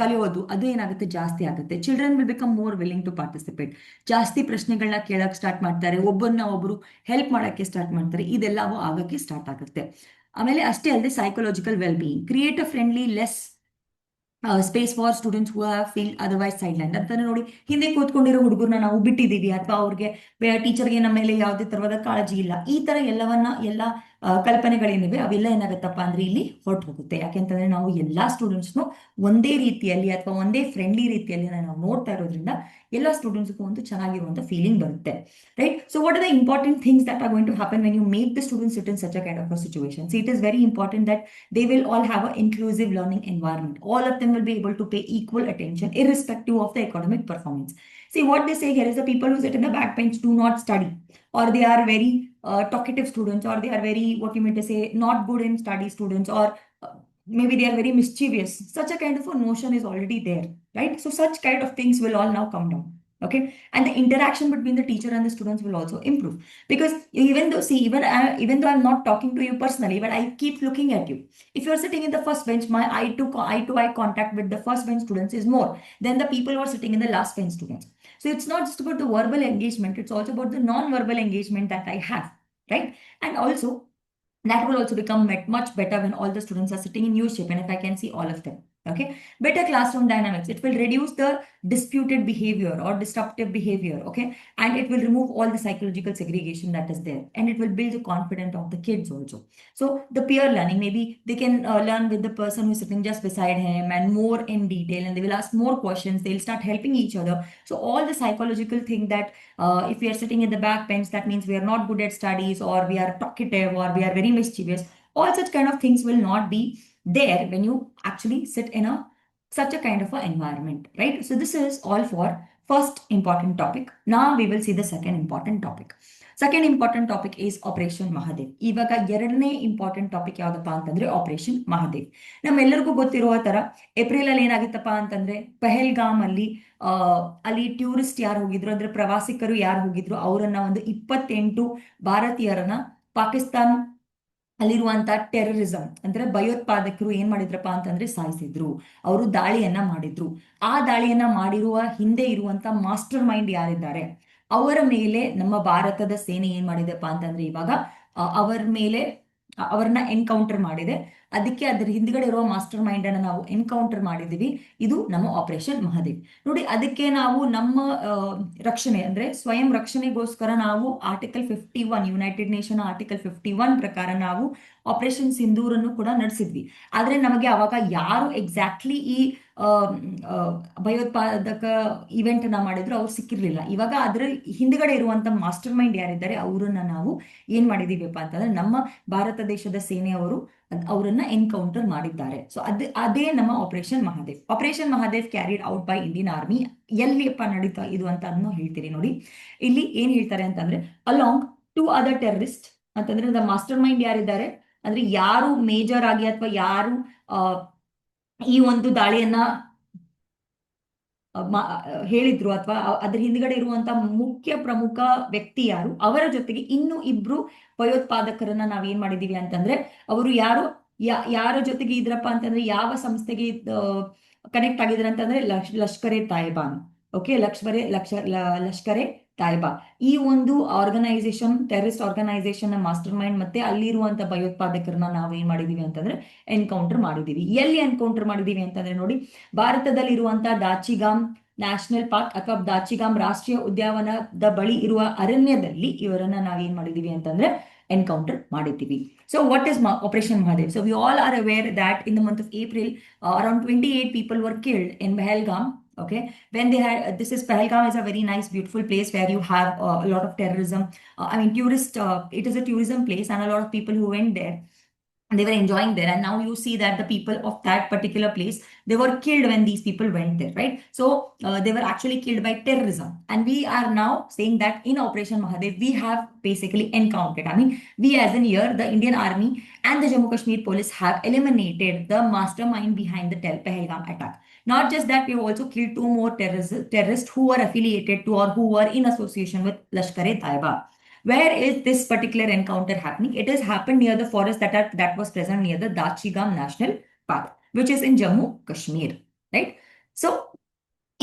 Speaker 1: ಕಲಿಯೋದು, ಅದು ಏನಾಗುತ್ತೆ, ಜಾಸ್ತಿ ಆಗುತ್ತೆ. Children will become more willing to participate. ಜಾಸ್ತಿ ಪ್ರಶ್ನೆಗಳನ್ನ ಕೇಳಕ್ ಸ್ಟಾರ್ಟ್ ಮಾಡ್ತಾರೆ, ಒಬ್ಬರನ್ನ ಒಬ್ರು ಹೆಲ್ಪ್ ಮಾಡಕ್ಕೆ ಸ್ಟಾರ್ಟ್ ಮಾಡ್ತಾರೆ, ಇದೆಲ್ಲವೂ ಆಗಕ್ಕೆ ಸ್ಟಾರ್ಟ್ ಆಗುತ್ತೆ. ಆಮೇಲೆ ಅಷ್ಟೇ ಅಲ್ಲದೆ psychological well being, create a friendly less space for students who have feel otherwise sideline ಅಂತಾನೆ ನೋಡಿ, ಹಿಂದೆ ಕೂತ್ಕೊಂಡಿರೋ ಹುಡುಗರನ್ನ ನಾವು ಬಿಟ್ಟಿದೀವಿ, ಅಥವಾ ಅವ್ರಿಗೆ ಟೀಚರ್ಗೆ ನಮ್ಮ ಮೇಲೆ ಯಾವುದೇ ತರವಾದ ಕಾಳಜಿ ಇಲ್ಲ, ಈ ತರ ಎಲ್ಲ ಕಲ್ಪನೆಗಳೇನಿವೆ ಅವೆಲ್ಲ ಏನಾಗುತ್ತಪ್ಪ ಅಂದ್ರೆ ಇಲ್ಲಿ ಹೊರಟು ಹೋಗುತ್ತೆ. ಯಾಕೆಂತಂದ್ರೆ ನಾವು ಎಲ್ಲಾ ಸ್ಟೂಡೆಂಟ್ಸ್ನು ಒಂದೇ ರೀತಿಯಲ್ಲಿ ಅಥವಾ ಒಂದೇ ಫ್ರೆಂಡ್ಲಿ ರೀತಿಯಲ್ಲಿ ನಾವು ನೋಡ್ತಾ ಇರೋದ್ರಿಂದ ಎಲ್ಲ ಸ್ಟೂಡೆಂಟ್ಸ್ಗೂ ಒಂದು ಚೆನ್ನಾಗಿರುವಂತ ಫೀಲಿಂಗ್ ಬರುತ್ತೆ, right? So what are the important things that are going to happen when you make the students sit in such a kind of a situation? It is very important that they will all have an inclusive learning environment. All of them will be able to pay equal attention irrespective of the academic performance. See, what they say here is the people who sit in the back bench do not study, or they are very talkative students, or they are very, what you mean to say, not good in study students, or maybe they are very mischievous. Such a kind of a notion is already there, right? So such kind of things will all now come down. Okay, and the interaction between the teacher and the students will also improve, because even though, see, even though I'm not talking to you personally, but I keep looking at you. If you're sitting in the first bench, my eye to eye contact with the first bench students is more than the people who are sitting in the last bench students. So it's not just about the verbal engagement, it's also about the non-verbal engagement that I have, right? And also that will also become much better when all the students are sitting in U shape and if I can see all of them. Okay, better classroom dynamics. It will reduce the disputed behavior or disruptive behavior. Okay, and it will remove all the psychological segregation that is there, and it will build the confidence of the kids also. So the peer learning, maybe they can learn with the person who's sitting just beside him and more in detail, and they will ask more questions. They'll start helping each other. So all the psychological thing that if we are sitting in the back bench, that means we are not good at studies, or we are talkative, or we are very mischievous. All such kind of things will not be there when you actually sit in such a kind of an environment, right? So this is all for first important topic. Now we will see the second important topic. Second important topic is Operation Mahadev. ಇವಾಗ ಎರಡನೇ ಇಂಪಾರ್ಟೆಂಟ್ ಟಾಪಿಕ್ ಯಾವ್ದಪ್ಪ ಅಂತಂದ್ರೆ ಆಪರೇಷನ್ ಮಹಾದೇವ್. ನಮ್ಮೆಲ್ಲರಿಗೂ ಗೊತ್ತಿರುವ ತರ ಏಪ್ರಿಲ್ ಅಲ್ಲಿ ಏನಾಗಿತ್ತಪ್ಪ ಅಂತಂದ್ರೆ ಪೆಹಲ್ಗಾಮ್ ಅಲ್ಲಿ ಟೂರಿಸ್ಟ್ ಯಾರು ಹೋಗಿದ್ರು, ಅಂದ್ರೆ ಪ್ರವಾಸಿಗರು ಯಾರು ಹೋಗಿದ್ರು, ಅವರನ್ನ ಒಂದು 28 ಭಾರತೀಯರನ್ನ ಪಾಕಿಸ್ತಾನ್ ಅಲ್ಲಿರುವಂತ ಟೆರರಿಸಂ ಅಂದ್ರೆ ಭಯೋತ್ಪಾದಕರು ಏನ್ ಮಾಡಿದ್ರಪ್ಪ ಅಂತಂದ್ರೆ ಸಾಯಿಸಿದ್ರು, ಅವರು ದಾಳಿಯನ್ನ ಮಾಡಿದ್ರು. ಆ ದಾಳಿಯನ್ನ ಮಾಡಿರುವ ಹಿಂದೆ ಇರುವಂತ ಮಾಸ್ಟರ್ ಮೈಂಡ್ ಯಾರಿದ್ದಾರೆ, ಅವರ ಮೇಲೆ ನಮ್ಮ ಭಾರತದ ಸೇನೆ ಏನ್ ಮಾಡಿದೆಪ್ಪ ಅಂತಂದ್ರೆ ಇವಾಗ ಅವರ ಮೇಲೆ ಅವ್ರನ್ನ ಎನ್ಕೌಂಟರ್ ಮಾಡಿದೆ. ಅದಕ್ಕೆ ಅದ್ರ ಹಿಂದ್ಗಡೆ ಇರುವ ಮಾಸ್ಟರ್ ಮೈಂಡ್ ಅನ್ನ ನಾವು ಎನ್ಕೌಂಟರ್ ಮಾಡಿದೀವಿ. ಇದು ನಮ್ಮ ಆಪರೇಷನ್ ಮಹಾದೇವ್. ನೋಡಿ, ಅದಕ್ಕೆ ನಾವು ನಮ್ಮ ರಕ್ಷಣೆ ಅಂದ್ರೆ ಸ್ವಯಂ ರಕ್ಷಣೆಗೋಸ್ಕರ ನಾವು ಆರ್ಟಿಕಲ್ 51, ಯುನೈಟೆಡ್ ನೇಷನ್ ಆರ್ಟಿಕಲ್ 51 ಪ್ರಕಾರ ನಾವು ಆಪರೇಷನ್ ಸಿಂಧೂರನ್ನು ಕೂಡ ನಡೆಸಿದ್ವಿ. ಆದ್ರೆ ನಮಗೆ ಅವಾಗ ಯಾರು ಎಕ್ಸಾಕ್ಟ್ಲಿ ಈ ಭಯೋತ್ಪಾದಕ ಇವೆಂಟ್ ಅನ್ನ ಮಾಡಿದ್ರು ಅವ್ರು ಸಿಕ್ಕಿರ್ಲಿಲ್ಲ. ಇವಾಗ ಅದ್ರ ಹಿಂದ್ಗಡೆ ಇರುವಂತ ಮಾಸ್ಟರ್ ಮೈಂಡ್ ಯಾರಿದ್ದಾರೆ ಅವರನ್ನ ನಾವು ಏನ್ ಮಾಡಿದೀವಿಪ್ಪ ಅಂತಂದ್ರೆ ನಮ್ಮ ಭಾರತ ದೇಶದ ಸೇನೆಯವರು ಅವರನ್ನ ಎನ್ಕೌಂಟರ್ ಮಾಡಿದ್ದಾರೆ. ಸೊ ಅದೇ ನಮ್ಮ operation Mahadev. Operation Mahadev carried out by Indian army. ಎಲ್ಲಿಯಪ್ಪ ನಡೀತಾ ಇದು ಅಂತ ಅದನ್ನು ಹೇಳ್ತೀರಿ. ನೋಡಿ, ಇಲ್ಲಿ ಏನ್ ಹೇಳ್ತಾರೆ ಅಂತಂದ್ರೆ ಅಲಾಂಗ್ 2 other ಟೆರರಿಸ್ಟ್ ಅಂತಂದ್ರೆ ದ ಮಾಸ್ಟರ್ ಮೈಂಡ್ ಯಾರಿದ್ದಾರೆ ಅಂದ್ರೆ ಯಾರು ಮೇಜರ್ ಆಗಿ ಅಥವಾ ಯಾರು ಈ ಒಂದು ದಾಳಿಯನ್ನ ಹೇಳಿದ್ರು ಅಥವಾ ಅದ್ರ ಹಿಂದ್ಗಡೆ ಇರುವಂತ ಮುಖ್ಯ ಪ್ರಮುಖ ವ್ಯಕ್ತಿ ಯಾರು, ಅವರ ಜೊತೆಗೆ ಇನ್ನು 2 ಭಯೋತ್ಪಾದಕರನ್ನ ನಾವೇನ್ ಮಾಡಿದೀವಿ ಅಂತಂದ್ರೆ ಅವರು ಯಾರ ಜೊತೆಗೆ ಇದ್ರಪ್ಪ ಅಂತಂದ್ರೆ ಯಾವ ಸಂಸ್ಥೆಗೆ ಕನೆಕ್ಟ್ ಆಗಿದ್ರ ಅಂತಂದ್ರೆ ಲಷ್ಕರೆ ತಾಯ್ಬಾನ್. ಓಕೆ, ಲಷ್ಕರೆ ತಾಯ್ಬಾ ಈ ಒಂದು organisation, terrorist organisation master mind ಮತ್ತೆ ಅಲ್ಲಿರುವಂತ ಭಯೋತ್ಪಾದಕರನ್ನ ನಾವು ಏನ್ ಮಾಡಿದೀವಿ ಅಂತಂದ್ರೆ ಎನ್ಕೌಂಟರ್ ಮಾಡಿದೀವಿ. ಎಲ್ಲಿ ಎನ್ಕೌಂಟರ್ ಮಾಡಿದೀವಿ ಅಂತಂದ್ರೆ ನೋಡಿ, ಭಾರತದಲ್ಲಿ ಇರುವಂತಹ ದಾಚಿಗಾಮ್ ನ್ಯಾಷನಲ್ ಪಾರ್ಕ್ ಅಥವಾ ದಾಚಿಗಾಮ್ ರಾಷ್ಟ್ರೀಯ ಉದ್ಯಾನವನದ ಬಳಿ ಇರುವ ಅರಣ್ಯದಲ್ಲಿ ಇವರನ್ನ ನಾವೇನ್ ಮಾಡಿದೀವಿ ಅಂತಂದ್ರೆ ಎನ್ಕೌಂಟರ್ ಮಾಡಿದ್ದೀವಿ. So what is operation Mahadev? So we all are aware that in the month of April around 28 people were killed in Pahalgam. Okay, when they had this is Pahalgam is a very nice, beautiful place where you have a lot of terrorism. I mean, tourist. It is a tourism place, and a lot of people who went there, and they were enjoying there. And now you see that the people of that particular place, they were killed when these people went there, right? So they were actually killed by terrorism, and we are now saying that in Operation Mahadev we have basically encountered, I mean, we as in here the Indian Army and the Jammu Kashmir police have eliminated the mastermind behind the Pahalgam attack. Not just that, we have also killed two more terrorists who were affiliated to or who were in association with Lashkar-e-Taiba. Where is this particular encounter happening? It has happened near the forest that was present near the Dachigam National Park, which is in Jammu Kashmir, right? So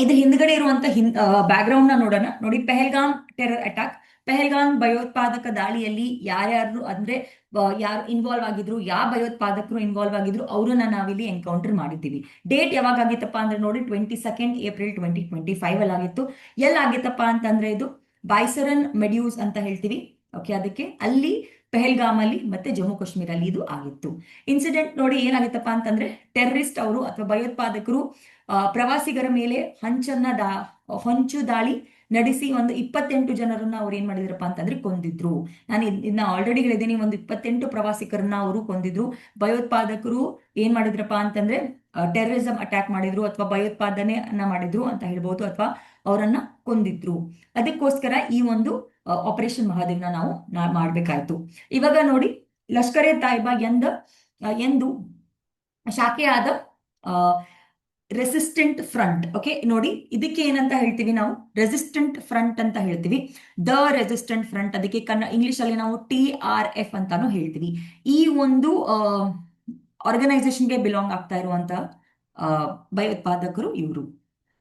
Speaker 1: ಇದ್ರ ಹಿಂದ್ಗಡೆ ಇರುವಂತ ಬ್ಯಾಕ್ ಗ್ರೌಂಡ್ ನ ನೋಡೋಣ. ನೋಡಿ, ಪೆಹಲ್ಗಾಮ್ ಟೆರರ್ ಅಟ್ಯಾಕ್, ಪೆಹಲ್ಗಾಮ್ ಭಯೋತ್ಪಾದಕ ದಾಳಿಯಲ್ಲಿ ಯಾರ್ಯಾರು ಅಂದ್ರೆ ಯಾರು ಇನ್ವಾಲ್ವ್ ಆಗಿದ್ರು, ಯಾವ ಭಯೋತ್ಪಾದಕರು ಇನ್ವಾಲ್ವ್ ಆಗಿದ್ರು ಅವ್ರನ್ನ ನಾವಿಲ್ಲಿ ಎನ್ಕೌಂಟರ್ ಮಾಡಿದ್ದೀವಿ. ಡೇಟ್ ಯಾವಾಗ ಆಗಿತ್ತಪ್ಪ ಅಂದ್ರೆ ನೋಡಿ, 22 ಏಪ್ರಿಲ್ 2025 ಅಲ್ಲಿ ಆಗಿತ್ತು. ಎಲ್ಲಾಗಿತ್ತಪ್ಪ ಅಂತಂದ್ರೆ ಇದು ಬೈಸರನ್ ಮೆಡ್ಯೂಸ್ ಅಂತ ಹೇಳ್ತೀವಿ. ಓಕೆ, ಅದಕ್ಕೆ ಅಲ್ಲಿ ಪೆಹಲ್ಗಾಮ್ ಅಲ್ಲಿ ಮತ್ತೆ ಜಮ್ಮು ಕಾಶ್ಮೀರ ಅಲ್ಲಿ ಇದು ಆಗಿತ್ತು. ಇನ್ಸಿಡೆಂಟ್ ನೋಡಿ ಏನಾಗಿತ್ತಪ್ಪ ಅಂತಂದ್ರೆ, ಟೆರರಿಸ್ಟ್ ಅವರು ಅಥವಾ ಭಯೋತ್ಪಾದಕರು ಪ್ರವಾಸಿಗರ ಮೇಲೆ ಹೊಂಚು ದಾಳಿ ನಡೆಸಿ ಒಂದು 28 ಜನರನ್ನ ಅವ್ರು ಏನ್ ಮಾಡಿದ್ರಪ್ಪ ಅಂತಂದ್ರೆ ಕೊಂದಿದ್ರು. ನಾನು ಇದನ್ನ ಆಲ್ರೆಡಿ ಹೇಳಿದ್ದೀನಿ, ಒಂದು 28 ಪ್ರವಾಸಿಗರನ್ನ ಅವರು ಕೊಂದಿದ್ರು. ಭಯೋತ್ಪಾದಕರು ಏನ್ ಮಾಡಿದ್ರಪ್ಪ ಅಂತಂದ್ರೆ ಟೆರರಿಸಂ ಅಟ್ಯಾಕ್ ಮಾಡಿದ್ರು ಅಥವಾ ಭಯೋತ್ಪಾದನೆಯನ್ನ ಮಾಡಿದ್ರು ಅಂತ ಹೇಳ್ಬೋದು, ಅಥವಾ ಅವರನ್ನ ಕೊಂದಿದ್ರು. ಅದಕ್ಕೋಸ್ಕರ ಈ ಒಂದು ಆಪರೇಷನ್ ಮಹಾದೇವ್ನ ನಾವು ಮಾಡ್ಬೇಕಾಯ್ತು. ಇವಾಗ ನೋಡಿ, ಲಷ್ಕರ್ ಎ ತಾಯ್ಬಾ ಎಂದು ಶಾಖೆಯಾದ ರೆಸಿಸ್ಟೆಂಟ್ ಫ್ರಂಟ್. ಓಕೆ, ನೋಡಿ ಇದಕ್ಕೆ ಏನಂತ ಹೇಳ್ತೀವಿ ನಾವು? ರೆಸಿಸ್ಟೆಂಟ್ ಫ್ರಂಟ್ ಅಂತ ಹೇಳ್ತೀವಿ. ದ ರೆಸಿಸ್ಟೆಂಟ್ ಫ್ರಂಟ್, ಅದಕ್ಕೆ ಇಂಗ್ಲಿಷ್ ಅಲ್ಲಿ ನಾವು TRF ಅಂತಾನು ಹೇಳ್ತೀವಿ. ಈ ಒಂದು ಆರ್ಗನೈಸೇಷನ್ಗೆ ಬಿಲಾಂಗ್ ಆಗ್ತಾ ಇರುವಂತ ಭಯೋತ್ಪಾದಕರು ಇವರು.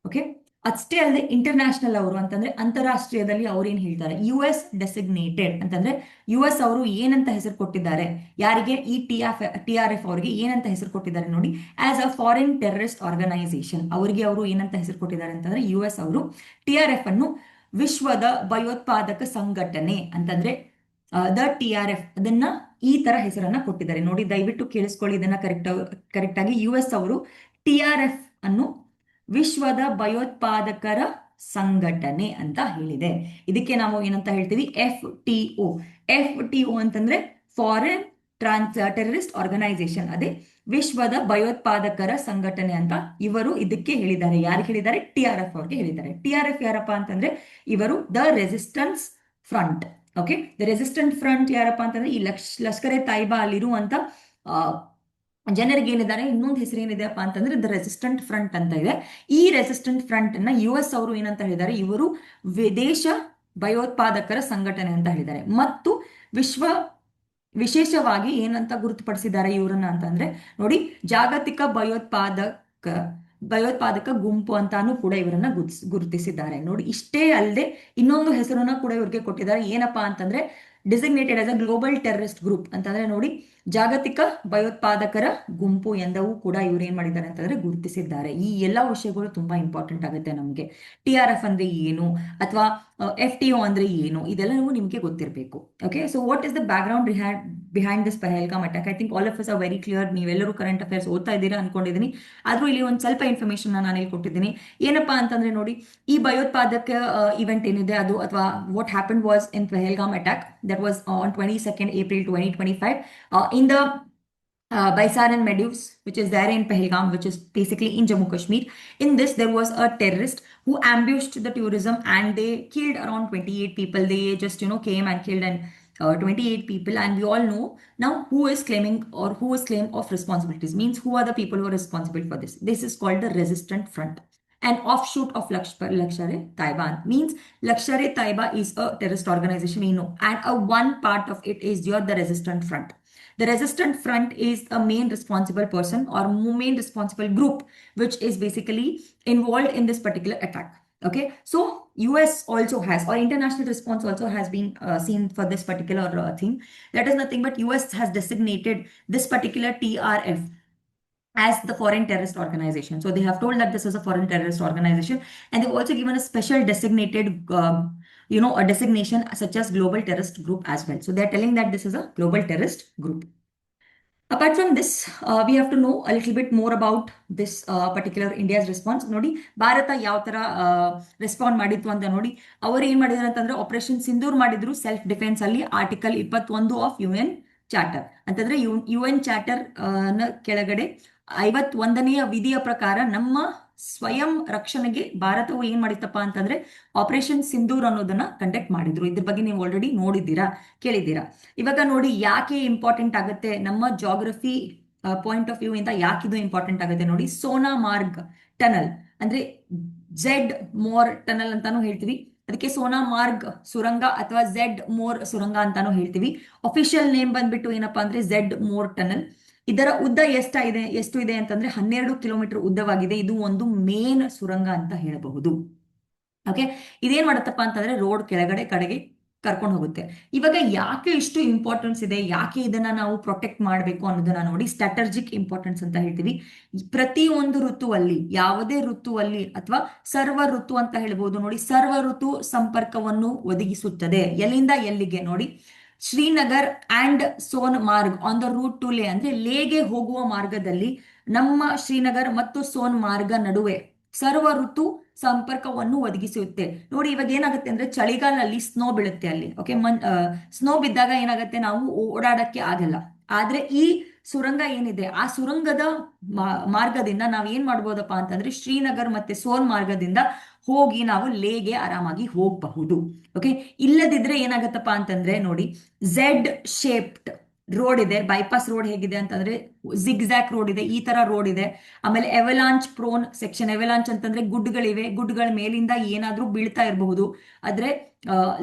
Speaker 1: ಓಕೆ, ಅಷ್ಟೇ ಅಲ್ಲದೆ ಇಂಟರ್ನ್ಯಾಷನಲ್ ಅವರು ಅಂತಂದ್ರೆ ಅಂತಾರಾಷ್ಟ್ರೀಯದಲ್ಲಿ ಅವ್ರು ಏನ್ ಹೇಳ್ತಾರೆ, US ಡೆಸಿಗ್ನೇಟೆಡ್ ಅಂತಂದ್ರೆ US ಅವರು ಏನಂತ ಹೆಸರು ಕೊಟ್ಟಿದ್ದಾರೆ ಯಾರಿಗೆ? ಈ TRF ಅವರಿಗೆ ಏನಂತ ಹೆಸರು ಕೊಟ್ಟಿದ್ದಾರೆ ನೋಡಿ, as a foreign terrorist organisation. ಅವರಿಗೆ ಅವರು ಏನಂತ ಹೆಸರು ಕೊಟ್ಟಿದ್ದಾರೆ ಅಂತಂದ್ರೆ, US ಅವರು TRF ಅನ್ನು ವಿಶ್ವದ ಭಯೋತ್ಪಾದಕ ಸಂಘಟನೆ ಅಂತಂದ್ರೆ ದ TRF ಅದನ್ನ ಈ ತರ ಹೆಸರನ್ನ ಕೊಟ್ಟಿದ್ದಾರೆ. ನೋಡಿ, ದಯವಿಟ್ಟು ಕೇಳಿಸ್ಕೊಳ್ಳಿ ಇದನ್ನ ಕರೆಕ್ಟ್ ಆಗಿ. US ಅವರು TRF ಅನ್ನು ವಿಶ್ವದ ಭಯೋತ್ಪಾದಕರ ಸಂಘಟನೆ ಅಂತ ಹೇಳಿದೆ. ಇದಕ್ಕೆ ನಾವು ಏನಂತ ಹೇಳ್ತೀವಿ? FTO ಅಂತಂದ್ರೆ ಫಾರಿನ್ ಟೆರರಿಸ್ಟ್ ಆರ್ಗನೈಸೇಷನ್, ಅದೇ ವಿಶ್ವದ ಭಯೋತ್ಪಾದಕರ ಸಂಘಟನೆ ಅಂತ ಇವರು ಇದಕ್ಕೆ ಹೇಳಿದ್ದಾರೆ. ಯಾರಿಗೆ ಹೇಳಿದ್ದಾರೆ? TRF ಅವ್ರಿಗೆ ಹೇಳಿದ್ದಾರೆ. TRF ಯಾರಪ್ಪ ಅಂತಂದ್ರೆ ಇವರು the resistance front. Okay, the resistant front ಯಾರಪ್ಪ ಅಂತಂದ್ರೆ ಈ ಲಷ್ಕರ್ ಎ ತಾಯ್ಬಾ ಅಲ್ಲಿರುವಂತ ಜನರಿಗೆ ಏನಿದ್ದಾರೆ, ಇನ್ನೊಂದು ಹೆಸರು ಏನಿದೆಯಪ್ಪ ಅಂತಂದ್ರೆ ದ ರೆಸಿಸ್ಟೆಂಟ್ ಫ್ರಂಟ್ ಅಂತ ಇದೆ. ಈ ರೆಸಿಸ್ಟೆಂಟ್ ಫ್ರಂಟ್ ಅನ್ನ US ಅವರು ಏನಂತ ಹೇಳಿದ್ದಾರೆ? ಇವರು ವಿದೇಶ ಭಯೋತ್ಪಾದಕರ ಸಂಘಟನೆ ಅಂತ ಹೇಳಿದ್ದಾರೆ. ಮತ್ತು ವಿಶೇಷವಾಗಿ ಏನಂತ ಗುರುತುಪಡಿಸಿದ್ದಾರೆ ಇವರನ್ನ ಅಂತಂದ್ರೆ ನೋಡಿ, ಜಾಗತಿಕ ಭಯೋತ್ಪಾದಕ ಗುಂಪು ಅಂತಾನು ಕೂಡ ಇವರನ್ನ ಗುರುತಿಸಿದ್ದಾರೆ. ನೋಡಿ, ಇಷ್ಟೇ ಅಲ್ಲದೆ ಇನ್ನೊಂದು ಹೆಸರನ್ನ ಕೂಡ ಇವ್ರಿಗೆ ಕೊಟ್ಟಿದ್ದಾರೆ. ಏನಪ್ಪಾ ಅಂತಂದ್ರೆ designated as a global terrorist group ಅಂತಂದ್ರೆ ನೋಡಿ, ಜಾಗತಿಕ ಭಯೋತ್ಪಾದಕರ ಗುಂಪು ಎಂದವೂ ಕೂಡ ಇವ್ರು ಏನ್ ಮಾಡಿದ್ದಾರೆ ಅಂತಂದ್ರೆ ಗುರುತಿಸಿದ್ದಾರೆ. ಈ ಎಲ್ಲಾ ವಿಷಯಗಳು ತುಂಬಾ ಇಂಪಾರ್ಟೆಂಟ್ ಆಗುತ್ತೆ ನಮ್ಗೆ. TRF ಅಂದ್ರೆ ಏನು ಅಥವಾ FTO ಅಂದ್ರೆ ಏನು, ಇದೆಲ್ಲವೂ ನಿಮ್ಗೆ ಗೊತ್ತಿರಬೇಕು. Okay, so what is the back ground behind this Pahalgam attack? I think all of us are very clear. ನೀವೆಲ್ಲರೂ ಕರೆಂಟ್ ಅಫೇರ್ಸ್ ಓದ್ತಾ ಇದ್ದೀರಾ ಅನ್ಕೊಂಡಿದ್ದೀನಿ. ಆದ್ರೂ ಇಲ್ಲಿ ಒಂದು ಸ್ವಲ್ಪ ಇನ್ಫಾರ್ಮೇಶನ್ ನಾನು ಇಲ್ಲಿ ಕೊಟ್ಟಿದ್ದೀನಿ. ಏನಪ್ಪಾ ಅಂತಂದ್ರೆ ನೋಡಿ, ಈ ಭಯೋತ್ಪಾದಕ ಇವೆಂಟ್ ಏನಿದೆ ಅದು, ಅಥವಾ what happen was in Pahalgam attack that was on 22nd April 2025 in the Baisaran Meadows, which is there in Pahalgam, which is basically in Jammu Kashmir. In this, there was a terrorist who ambushed the tourism and they killed around 28 people. They just, came and killed 28 people. And we all know now who is claiming or who is claim of responsibilities. Means who are the people who are responsible for this. This is called the resistant front. An offshoot of Lashkar-e-Taiba. Means Lashkar-e-Taiba is a terrorist organization, we know, and one part of it is the resistant front. The resistant front is a main responsible person or main responsible group which is basically involved in this particular attack. Okay, so US also has, or international response also has been seen for this particular thing. That is nothing but US has designated this particular TRF as the foreign terrorist organization. So they have told that this is a foreign terrorist organization, and they've also given a special designated a designation such as global terrorist group as well. So they are telling that this is a global terrorist group. Apart from this, we have to know a little bit more about this particular India's response. ನೋಡಿ ಭಾರತ ಯಾವ ತರ ರೆಸ್ಪಾಂಡ್ ಮಾಡಿತ್ತು ಅಂತ ನೋಡಿ, ಅವರು ಏನ್ ಮಾಡಿದ್ರು ಅಂತಂದ್ರೆ ಆಪರೇಷನ್ ಸಿಂಧೂರ್ ಮಾಡಿದ್ರು ಸೆಲ್ಫ್ ಡಿಫೆನ್ಸ್ ಅಲ್ಲಿ ಆರ್ಟಿಕಲ್ 21 ಆಫ್ UN ಚಾರ್ಟರ್ ಅಂತಂದ್ರೆ UN ಚಾರ್ಟರ್ ನ ಕೆಳಗಡೆ 51ನೇ ವಿಧಿಯ ಪ್ರಕಾರ ನಮ್ಮ ಸ್ವಯಂ ರಕ್ಷಣೆಗೆ ಭಾರತವು ಏನ್ ಮಾಡಿತ್ತಪ್ಪ ಅಂತಂದ್ರೆ ಆಪರೇಷನ್ ಸಿಂಧೂರ್ ಅನ್ನೋದನ್ನ ಕಂಡಕ್ಟ್ ಮಾಡಿದ್ರು. ಇದ್ರ ಬಗ್ಗೆ ನೀವು ಆಲ್ರೆಡಿ ನೋಡಿದ್ದೀರಾ, ಕೇಳಿದ್ದೀರಾ. ಇವಾಗ ನೋಡಿ ಯಾಕೆ ಇಂಪಾರ್ಟೆಂಟ್ ಆಗುತ್ತೆ ನಮ್ಮ ಜಾಗ್ರಫಿ ಪಾಯಿಂಟ್ ಆಫ್ ವ್ಯೂ ಇಂದ ಯಾಕಿದು ಇಂಪಾರ್ಟೆಂಟ್ ಆಗುತ್ತೆ ನೋಡಿ. ಸೋನಾ ಮಾರ್ಗ್ ಟನಲ್ ಅಂದ್ರೆ ಝೆಡ್ ಮೋರ್ ಟನಲ್ ಅಂತಾನು ಹೇಳ್ತೀವಿ, ಅದಕ್ಕೆ ಸೋನಾ ಮಾರ್ಗ್ ಸುರಂಗ ಅಥವಾ ಝೆಡ್ ಮೋರ್ ಸುರಂಗ ಅಂತಾನು ಹೇಳ್ತೀವಿ. ಅಫಿಷಿಯಲ್ ನೇಮ್ ಬಂದ್ಬಿಟ್ಟು ಏನಪ್ಪಾ ಅಂದ್ರೆ ಝೆಡ್ ಮೋರ್ ಟನಲ್. ಇದರ ಉದ್ದ ಎಷ್ಟು ಇದೆ ಅಂತಂದ್ರೆ 12 ಕಿಲೋಮೀಟರ್ ಉದ್ದವಾಗಿದೆ. ಇದು ಒಂದು ಮೇನ್ ಸುರಂಗ ಅಂತ ಹೇಳಬಹುದು. ಓಕೆ, ಇದೇನ್ ಮಾಡುತ್ತಪ್ಪ ಅಂತಂದ್ರೆ ರೋಡ್ ಕೆಳಗಡೆ ಕಡೆಗೆ ಕರ್ಕೊಂಡು ಹೋಗುತ್ತೆ. ಇವಾಗ ಯಾಕೆ ಇಷ್ಟು ಇಂಪಾರ್ಟೆನ್ಸ್ ಇದೆ, ಯಾಕೆ ಇದನ್ನ ನಾವು ಪ್ರೊಟೆಕ್ಟ್ ಮಾಡಬೇಕು ಅನ್ನೋದನ್ನ ನೋಡಿ. ಸ್ಟ್ರಾಟಜಿಕ್ ಇಂಪಾರ್ಟೆನ್ಸ್ ಅಂತ ಹೇಳ್ತೀವಿ. ಪ್ರತಿ ಒಂದು ಋತುವಲ್ಲಿ, ಯಾವುದೇ ಋತುವಲ್ಲಿ ಅಥವಾ ಸರ್ವ ಋತು ಅಂತ ಹೇಳ್ಬಹುದು ನೋಡಿ, ಸರ್ವ ಋತು ಸಂಪರ್ಕವನ್ನು ಒದಗಿಸುತ್ತದೆ. ಎಲ್ಲಿಂದ ಎಲ್ಲಿಗೆ ನೋಡಿ, Srinagar and Sonmarg on the route to Leh ಅಂದ್ರೆ ಲೇಗೆ ಹೋಗುವ ಮಾರ್ಗದಲ್ಲಿ ನಮ್ಮ ಶ್ರೀನಗರ್ ಮತ್ತು ಸೋನ್ ಮಾರ್ಗ ನಡುವೆ ಸರ್ವ ಋತು ಸಂಪರ್ಕವನ್ನು ಒದಗಿಸುತ್ತೆ. ನೋಡಿ ಇವಾಗ ಏನಾಗುತ್ತೆ ಅಂದ್ರೆ ಚಳಿಗಾಲಲ್ಲಿ ಸ್ನೋ ಬೀಳುತ್ತೆ ಅಲ್ಲಿ. ಓಕೆ, ಸ್ನೋ ಬಿದ್ದಾಗ ಏನಾಗುತ್ತೆ, ನಾವು ಓಡಾಡಕ್ಕೆ ಆಗಲ್ಲ. ಆದ್ರೆ ಈ ಸುರಂಗ ಏನಿದೆ, ಆ ಸುರಂಗದ ಮಾರ್ಗದಿಂದ ನಾವ್ ಏನ್ ಮಾಡ್ಬೋದಪ್ಪ ಅಂತಂದ್ರೆ ಶ್ರೀನಗರ್ ಮತ್ತೆ ಸೋನ್ ಮಾರ್ಗದಿಂದ ಹೋಗಿ ನಾವು ಲೇಗೆ ಆರಾಮಾಗಿ ಹೋಗಬಹುದು. ಓಕೆ, ಇಲ್ಲದಿದ್ರೆ ಏನಾಗತ್ತಪ್ಪ ಅಂತಂದ್ರೆ ನೋಡಿ, ಝೆಡ್ ಶೇಪ್ಡ್ ರೋಡ್ ಇದೆ. ಬೈಪಾಸ್ ರೋಡ್ ಹೇಗಿದೆ ಅಂತಂದ್ರೆ ಜಿಗ್ಜ್ಯಾಕ್ ರೋಡ್ ಇದೆ, ಈ ತರ ರೋಡ್ ಇದೆ. ಆಮೇಲೆ ಎವಲಾಂಚ್ ಪ್ರೋನ್ ಸೆಕ್ಷನ್. ಎವಲಾಂಚ್ ಅಂತಂದ್ರೆ ಗುಡ್ಡಗಳಿವೆ, ಗುಡ್ಡಗಳ ಮೇಲಿಂದ ಏನಾದ್ರೂ ಬೀಳ್ತಾ ಇರಬಹುದು, ಆದ್ರೆ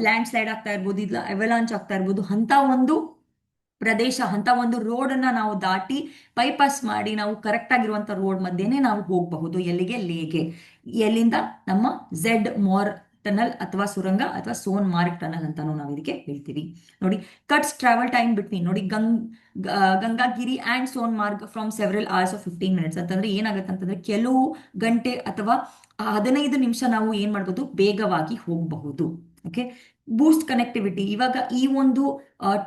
Speaker 1: ಲ್ಯಾಂಡ್ ಸ್ಲೈಡ್ ಆಗ್ತಾ ಇರ್ಬೋದು, ಇಲ್ಲ ಎವಲಾಂಚ್ ಆಗ್ತಾ ಇರ್ಬೋದು. ಅಂತ ಒಂದು ಪ್ರದೇಶ, ಅಂತ ಒಂದು ರೋಡ್ ಅನ್ನ ನಾವು ದಾಟಿ ಬೈಪಾಸ್ ಮಾಡಿ ನಾವು ಕರೆಕ್ಟ್ ಆಗಿರುವಂತ ರೋಡ್ ಮಧ್ಯೆನೆ ನಾವು ಹೋಗಬಹುದು. ಎಲ್ಲಿಗೆ? ಲೇಗೆ. ಎಲ್ಲಿಂದ? ನಮ್ಮ ಝೆಡ್ ಮೋರ್ ಟನಲ್ ಅಥವಾ ಸುರಂಗ ಅಥವಾ ಸೋನ್ ಮಾರ್ಗ್ ಟನಲ್ ಅಂತಾನು ನಾವು ಇದಕ್ಕೆ ಹೇಳ್ತೀವಿ. ನೋಡಿ, ಕಟ್ಸ್ ಟ್ರಾವೆಲ್ ಟೈಮ್ ಬಿಟ್ವೀನ್ ನೋಡಿ Gangagiri and Sonmarg from several hours of 15 minutes ಅಂತಂದ್ರೆ ಏನಾಗುತ್ತೆ ಅಂತಂದ್ರೆ ಕೆಲವು ಗಂಟೆ ಅಥವಾ 15 ನಿಮಿಷ ನಾವು ಏನ್ ಮಾಡ್ಬೋದು, ಬೇಗವಾಗಿ ಹೋಗಬಹುದು. ಓಕೆ, ಬೂಸ್ಟ್ ಕನೆಕ್ಟಿವಿಟಿ. ಇವಾಗ ಈ ಒಂದು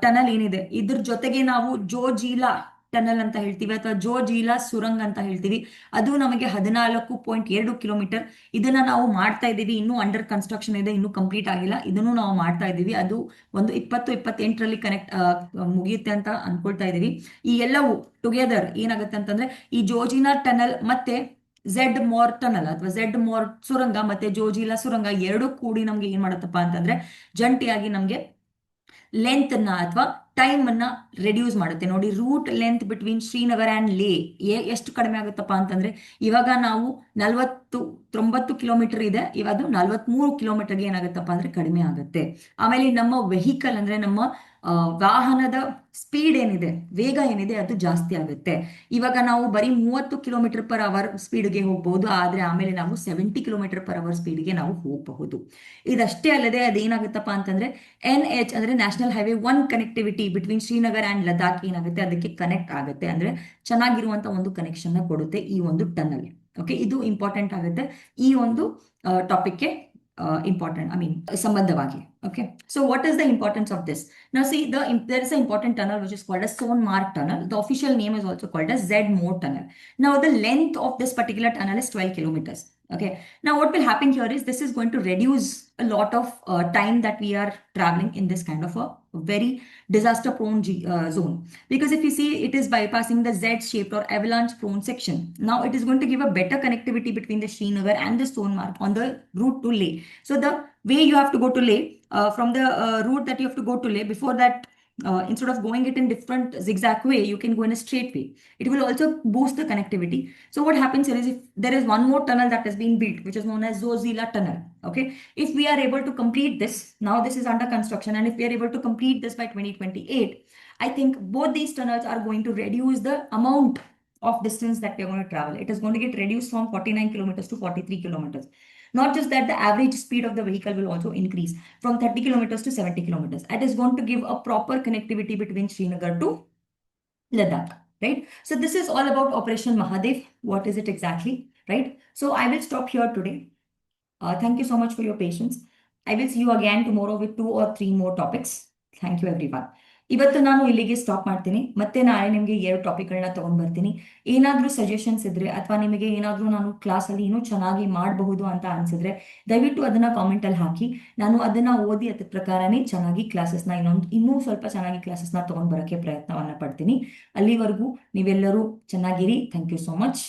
Speaker 1: ಟನಲ್ ಏನಿದೆ ಇದ್ರ ಜೊತೆಗೆ ನಾವು ಜೋಜಿಲಾ ಟನಲ್ ಅಂತ ಹೇಳ್ತೀವಿ ಅಥವಾ ಜೋಜಿಲಾ ಸುರಂಗ್ ಅಂತ ಹೇಳ್ತೀವಿ. ಅದು ನಮಗೆ 14.2 ಕಿಲೋಮೀಟರ್. ಇದನ್ನ ನಾವು ಮಾಡ್ತಾ ಇದ್ದೀವಿ, ಇನ್ನೂ ಅಂಡರ್ ಕನ್ಸ್ಟ್ರಕ್ಷನ್ ಇದೆ, ಇನ್ನೂ ಕಂಪ್ಲೀಟ್ ಆಗಿಲ್ಲ. ಇದನ್ನು ನಾವು ಮಾಡ್ತಾ ಇದ್ದೀವಿ. ಅದು ಒಂದು 2028ರಲ್ಲಿ ಕನೆಕ್ಟ್ ಮುಗಿಯುತ್ತೆ ಅಂತ ಅನ್ಕೊಳ್ತಾ ಇದೀವಿ. ಈ ಎಲ್ಲವೂ ಟುಗೆದರ್ ಏನಾಗುತ್ತೆ ಅಂತಂದ್ರೆ ಈ ಜೋಜಿಲಾ ಟನಲ್ ಮತ್ತೆ ಝೆಡ್ ಮೋರ್ ಟನಲ್ ಅಥವಾ ಝೆಡ್ ಮೋರ್ ಸುರಂಗ ಮತ್ತೆ ಜೋಜಿಲಾ ಸುರಂಗ ಎರಡು ಕೂಡಿ ನಮ್ಗೆ ಏನ್ ಮಾಡತ್ತಪ್ಪ ಅಂತಂದ್ರೆ ಜಂಟಿಯಾಗಿ ನಮ್ಗೆ ಲೆಂತ್ ಅನ್ನ ಅಥವಾ ಟೈಮ್ ಅನ್ನ ರಿಡ್ಯೂಸ್ ಮಾಡುತ್ತೆ. ನೋಡಿ, route length between Srinagar and Leh ಎಷ್ಟು ಕಡಿಮೆ ಆಗುತ್ತಪ್ಪ ಅಂತಂದ್ರೆ ಇವಾಗ ನಾವು 90 ಕಿಲೋಮೀಟರ್ ಇದೆ, ಇವಾಗ 43 ಕಿಲೋಮೀಟರ್ಗೆ ಏನಾಗುತ್ತಪ್ಪ ಅಂದ್ರೆ ಕಡಿಮೆ ಆಗುತ್ತೆ. ಆಮೇಲೆ ನಮ್ಮ ವೆಹಿಕಲ್ ಅಂದ್ರೆ ನಮ್ಮ ವಾಹನದ ಸ್ಪೀಡ್ ಏನಿದೆ, ವೇಗ ಏನಿದೆ, ಅದು ಜಾಸ್ತಿ ಆಗುತ್ತೆ. ಇವಾಗ ನಾವು ಬರೀ 30 ಕಿಲೋಮೀಟರ್ ಪರ್ ಅವರ್ ಸ್ಪೀಡ್ಗೆ ಹೋಗಬಹುದು, ಆದ್ರೆ ಆಮೇಲೆ ನಾವು 70 ಕಿಲೋಮೀಟರ್ ಪರ್ ಅವರ್ ಸ್ಪೀಡ್ಗೆ ನಾವು ಹೋಗಬಹುದು. ಇದಷ್ಟೇ ಅಲ್ಲದೆ ಅದೇನಾಗುತ್ತಪ್ಪ ಅಂತಂದ್ರೆ NH ಅಂದ್ರೆ national highway 1 connectivity between Srinagar and Ladakh ಏನಾಗುತ್ತೆ ಅದಕ್ಕೆ ಕನೆಕ್ಟ್ ಆಗುತ್ತೆ. ಅಂದ್ರೆ ಚೆನ್ನಾಗಿರುವಂತ ಒಂದು ಕನೆಕ್ಷನ್ ಕೊಡುತ್ತೆ ಈ ಒಂದು ಟನಲ್. ಓಕೆ, ಇದು ಇಂಪಾರ್ಟೆಂಟ್ ಆಗುತ್ತೆ ಈ ಒಂದು ಟಾಪಿಕ್ಗೆ important, I mean, ಸಂಬಂಧವಾಗಿ. Okay, so what is the importance of this? Now see, there is an important tunnel which is called as Son Marg tunnel. The official name is also called as Z-Mode tunnel. Now the length of this particular tunnel is 12 kilometers. Okay, now what will happen here is this is going to reduce a lot of time that we are traveling in this kind of a very disaster prone zone, because if you see, it is bypassing the Z-shaped or avalanche prone section. Now it is going to give a better connectivity between the Srinagar and the Son Marg on the route to Leh. So the way you have to go to Leh, from the route that you have to go to Leh, before that, instead of going it in different zigzag way, you can go in a straight way. It will also boost the connectivity. So what happens here is, if there is one more tunnel that has been built, which is known as Zojila tunnel. Okay, if we are able to complete this, now this is under construction, and if we are able to complete this by 2028, I think both these tunnels are going to reduce the amount of distance that we are going to travel. It is going to get reduced from 49 kilometers to 43 kilometers. Not just that, the average speed of the vehicle will also increase from 30 kilometers to 70 kilometers. It is going to give a proper connectivity between Srinagar to Ladakh, right? So this is all about Operation Mahadev. What is it exactly, right? So I will stop here today. Thank you so much for your patience. I will see you again tomorrow with 2 or 3 more topics. Thank you everyone. ಇವತ್ತು ನಾನು ಇಲ್ಲಿಗೆ ಸ್ಟಾಪ್ ಮಾಡ್ತೀನಿ. ಮತ್ತೆ ನಾಳೆ ನಿಮಗೆ 2 ಟಾಪಿಕ್ಗಳನ್ನ ತಗೊಂಡ್ ಬರ್ತೀನಿ. ಏನಾದರೂ ಸಜೆಷನ್ಸ್ ಇದ್ರೆ ಅಥವಾ ನಿಮಗೆ ಏನಾದರೂ ನಾನು ಕ್ಲಾಸಲ್ಲಿ ಇನ್ನೂ ಚೆನ್ನಾಗಿ ಮಾಡಬಹುದು ಅಂತ ಅನ್ಸಿದ್ರೆ ದಯವಿಟ್ಟು ಅದನ್ನ ಕಾಮೆಂಟಲ್ಲಿ ಹಾಕಿ. ನಾನು ಅದನ್ನ ಓದಿ ಅದ್ರ ಪ್ರಕಾರನೇ ಚೆನ್ನಾಗಿ ಕ್ಲಾಸಸ್ನ ಇನ್ನೂ ಸ್ವಲ್ಪ ಚೆನ್ನಾಗಿ ಕ್ಲಾಸಸ್ನ ತಗೊಂಡ್ ಬರೋಕ್ಕೆ ಪ್ರಯತ್ನವನ್ನ ಪಡ್ತೀನಿ. ಅಲ್ಲಿವರೆಗೂ ನೀವೆಲ್ಲರೂ ಚೆನ್ನಾಗಿರಿ. Thank you so much.